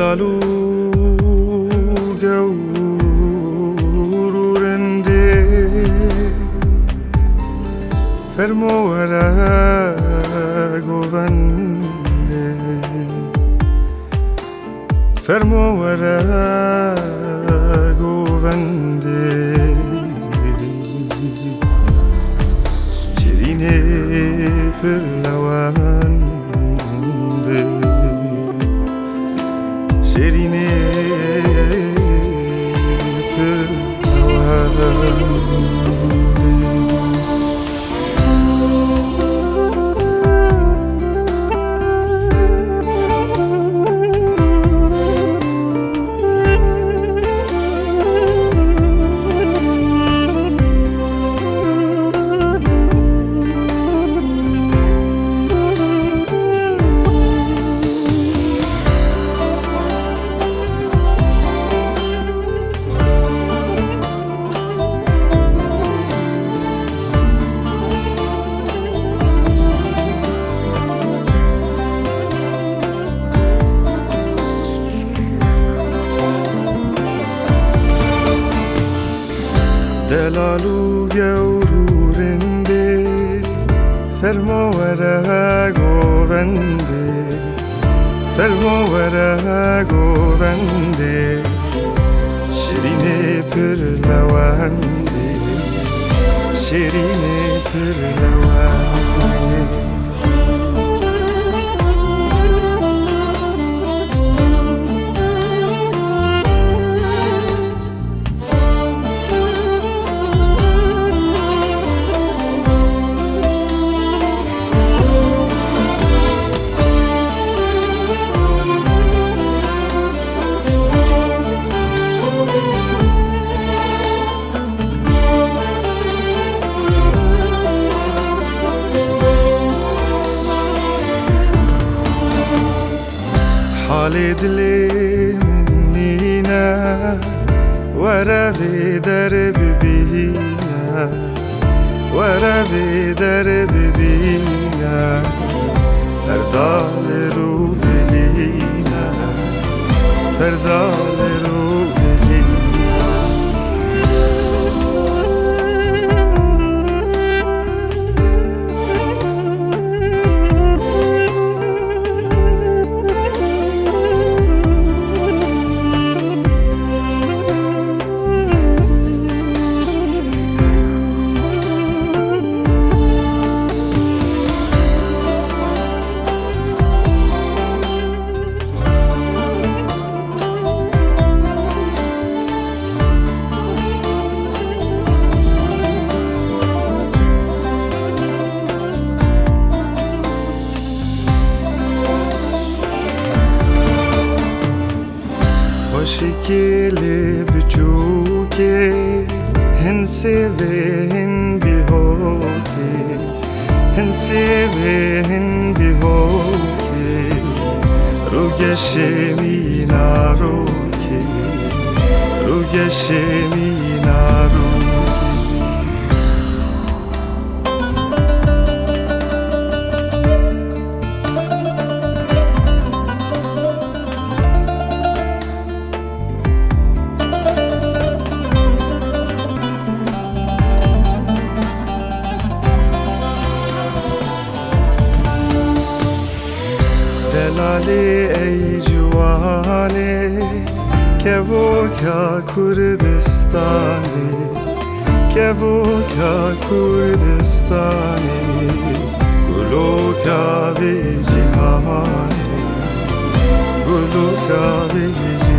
دلال و گور و رندê فرمو وره گوونده فرمو وره گوونده شیرینه پرلوانده شیرینه پرلوانده دلال و گور و رندê فرمو وره گوونده فرمو وره گوونده شیرینه پرلوانده شیرینه پرلوانده حال دل منینا ورا به در ببینا ورا به در ببینا پردال رو بلینا پردال رو شکل بچوکه هنسه و هن بیهوکه هنسه و هن بیهوکه رو گشه مینا روکه رو گشه مینا روکه ای جوانه که و که کردستانه که و که کردستانه گلو که به جهانه گلو که به جهانه